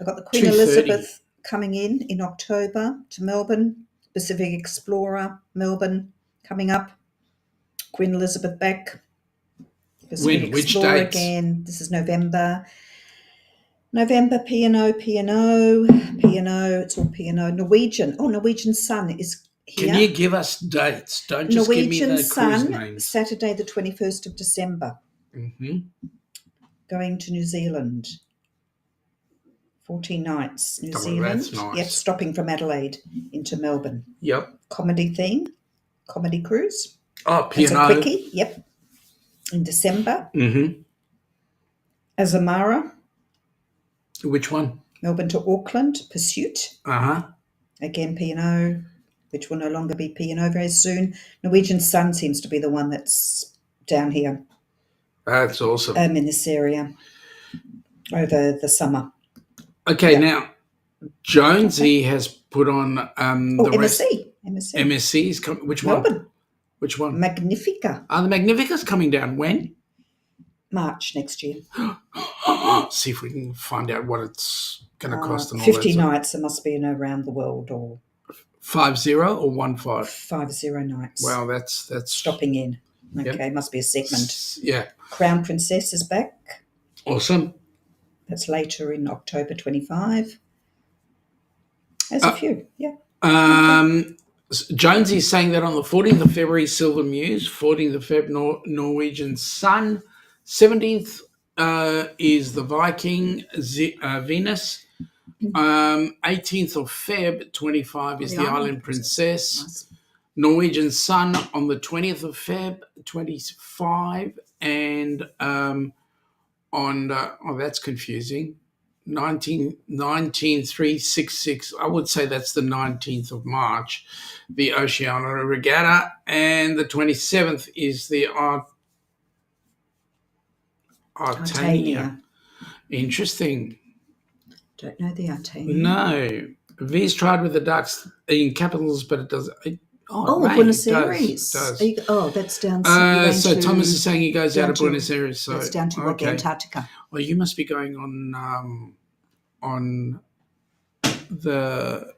I've got the Queen 2:30. Elizabeth coming in October to Melbourne. Pacific Explorer, Melbourne, coming up. Queen Elizabeth back. Pacific When? Which Explorer dates? again. This is November. November, P&O, it's all P&O. Norwegian. Oh, Norwegian Sun is here. Can you give us dates? Don't just Norwegian give me the Sun, cruise names. Saturday the 21st of December. Mm-hmm. Going to New Zealand. 14 nights, New Oh, Zealand. that's nice. Yep, stopping from Adelaide into Melbourne. Yep. Comedy theme, comedy cruise. Oh, It's a P&O. quickie, yep. In December. Mm-hmm. Azamara, Which one? Melbourne to Auckland, Pursuit. Uh-huh. Again, P&O, which will no longer be P&O very soon. Norwegian Sun seems to be the one that's down here That's awesome. in this area over the summer. Okay, now, Jonesy has put on the MSC. MSC's which one? Melbourne. Which one? Magnifica. Are the Magnificas coming down? When? March next year. See if we can find out what it's going to cost. And all 50 that. nights. It must be in around the world, or 50 or 15? 50 nights. Wow, that's Stopping in. Okay, Yep. must be a segment. Yeah, Crown Princess is back. awesome. That's later in October 25. There's a few, yeah. Jonesy's saying that on the 14th of February, Silver Muse, 14th of Feb, Norwegian Sun, 17th is the Viking Venus, 18th of Feb, 25 is the Island Princess, Nice. Norwegian Sun on the 20th of Feb, 25, and that's confusing. 19366. I would say that's the 19th of March, the Oceania Regatta, and the 27th is the Artania. Interesting. Don't know the Artania. No, V's tried with the ducks in capitals, but it does. Buenos Aires. It does. That's down. So Thomas is saying he goes out of down to- Buenos Aires. So That's down to Antarctica. Well, you must be going on the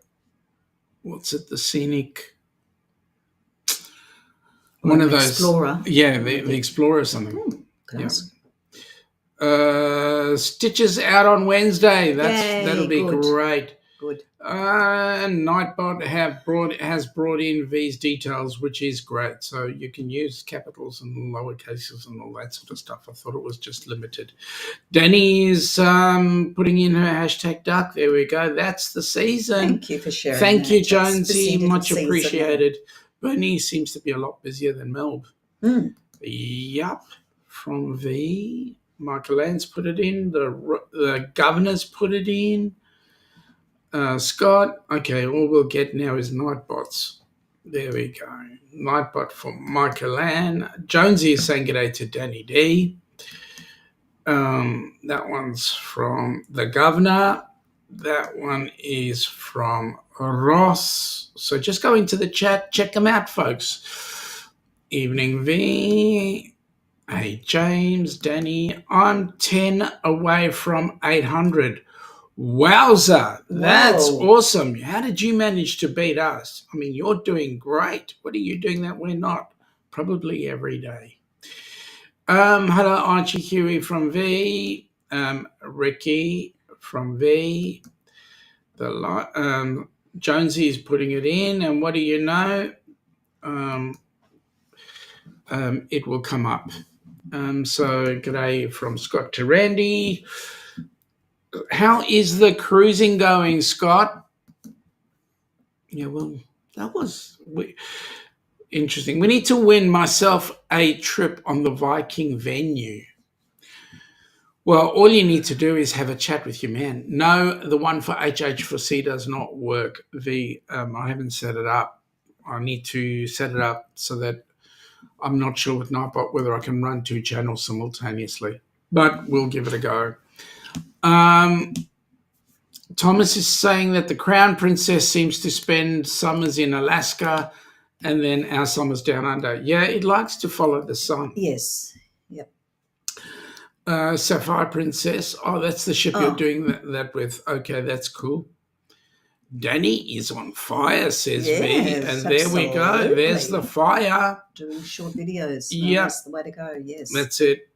the scenic one of those Explorer. Yeah, the Explorer or something. Class. Stitches out on Wednesday. Yay, that'll be good. great. Good. Nightbot has brought in V's details, which is great. So you can use capitals and lower cases and all that sort of stuff. I thought it was just limited. Danny is putting in her hashtag duck. There we go. That's the season. Thank you for sharing. Thank that. you, That's the Jonesy. season Much season. appreciated. Bernie seems to be a lot busier than Melb. Mm. Yup. From V. Michael Lance put it in. The governors put it in. Scott. Okay, all we'll get now is Nightbots. There we go. Nightbot from Michael Ann. Jonesy is saying g'day to Danny D. That one's from the governor. That one is from Ross. So just go into the chat. Check them out, folks. Evening V. Hey, James, Danny. I'm 10 away from 800. Wowza. That's awesome. How did you manage to beat us? I mean, you're doing great. What are you doing that we're not? Probably every day. Hello, Archie Huey from V. Ricky from V. Jonesy is putting it in, and what do you know? It will come up. So, g'day from Scott to Randy. How is the cruising going, Scott? Yeah, well, that was interesting. We need to win myself a trip on the Viking venue. Well, all you need to do is have a chat with your man. No, the one for HH4C does not work. I haven't set it up. I need to set it up so that I'm not sure with Nightbot whether I can run 2 channels simultaneously, but we'll give it a go. Thomas is saying that the Crown Princess seems to spend summers in Alaska and then our summers down under. Yeah, it likes to follow the sun. Yes. Yep. Sapphire Princess. Oh, that's the ship you're doing that with. Okay, that's cool. Danny is on fire, says V. And there we go. There's the fire. Doing short videos. Yeah. That's the way to go, yes. That's it.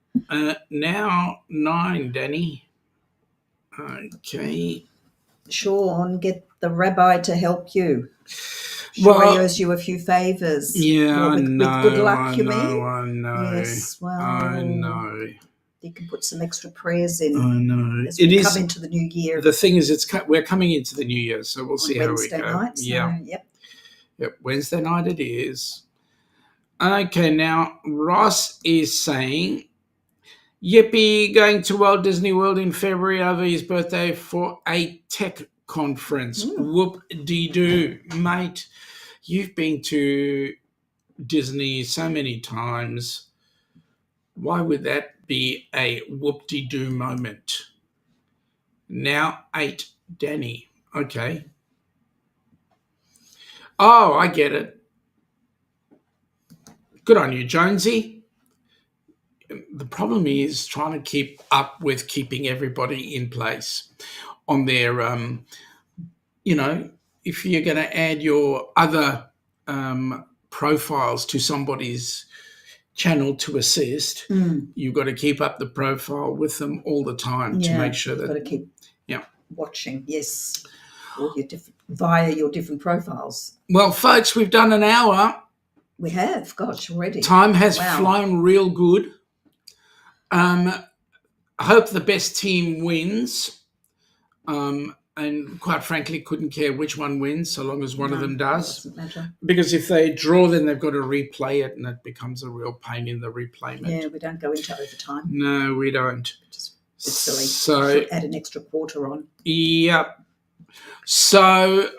Now 9, Danny. Okay. Sean, get the rabbi to help you. Sure, he owes you a few favours. Yeah, with good luck, you mean? I know. Yes, well, I know. You can put some extra prayers in. I know. As we come into the new year. The thing is, we're coming into the new year, so we'll see how we go. Wednesday night. Yeah. So, Yep. Wednesday night it is. Okay, now Ross is saying, yippee, going to Walt Disney World in February over his birthday for a tech conference. Whoop-de-doo, mate. You've been to Disney so many times. Why would that be a whoop-de-doo moment? Now 8, Danny. Okay. Oh, I get it. Good on you, Jonesy. The problem is trying to keep up with keeping everybody in place on their, if you're going to add your other profiles to somebody's channel to assist, you've got to keep up the profile with them all the time to make sure that you've got to keep watching, yes, all your via your different profiles. Well, folks, we've done an hour. We have, gosh, already. Time has flown real good. I hope the best team wins. And quite frankly, couldn't care which one wins so long as one of them does. Doesn't matter. Because if they draw, then they've got to replay it, and it becomes a real pain in the replayment. Yeah, we don't go into overtime. No, we don't. It's silly. So should add an extra quarter on. Yep. So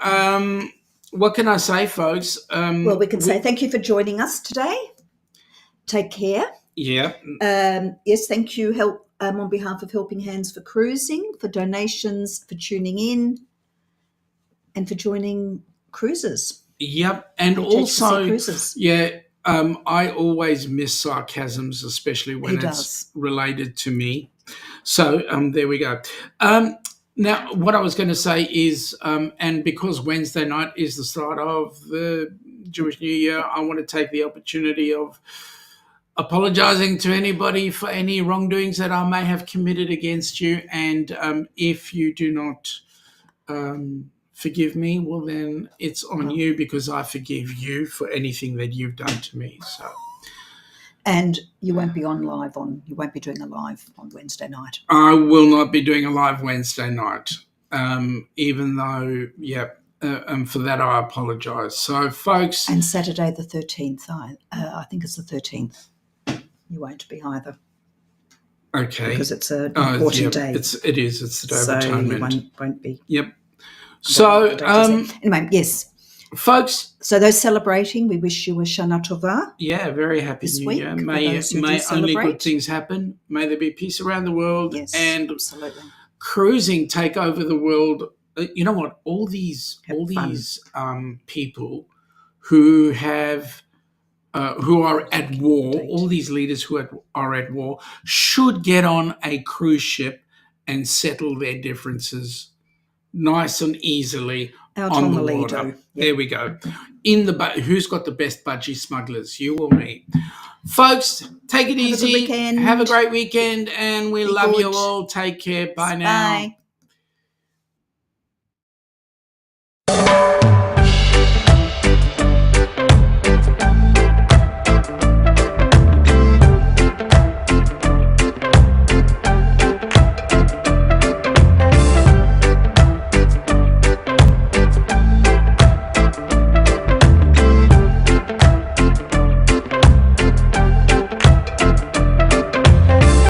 what can I say, folks? Well, we can say thank you for joining us today. Take care. Yeah. Yes, thank you, on behalf of Helping Hands for Cruising, for donations, for tuning in, and for joining cruises. Yep. And also, cruises. I always miss sarcasms, especially when it's related to me. So there we go. Now, what I was going to say is, and because Wednesday night is the start of the Jewish New Year, I want to take the opportunity of apologizing to anybody for any wrongdoings that I may have committed against you. And if you do not forgive me, well, then it's on you, because I forgive you for anything that you've done to me. So. And you won't be you won't be doing a live on Wednesday night. I will not be doing a live Wednesday night, even though, and for that I apologise. So, folks. And Saturday the 13th, I think it's the 13th. You won't be either. Okay. Because it's an important day. It is. It's the Day of Atonement. You won't be. Yep. So, anyway, yes. Folks, So those celebrating, we wish you a Shana Tova. yeah, very happy This New week, Year. for May those who do only celebrate. good things happen. May there be peace around the world. Yes, and absolutely. cruising take over the world. You know what? All these people who have who are at war, all these leaders who are at war, should get on a cruise ship and settle their differences nice and easily Out on the Lido. water. Yep. There we go. In the who's got the best budgie smugglers, you or me? Folks, take it easy. Have a good weekend. Have a great weekend, and we Be love you good. all. Take care. Bye now. Bye.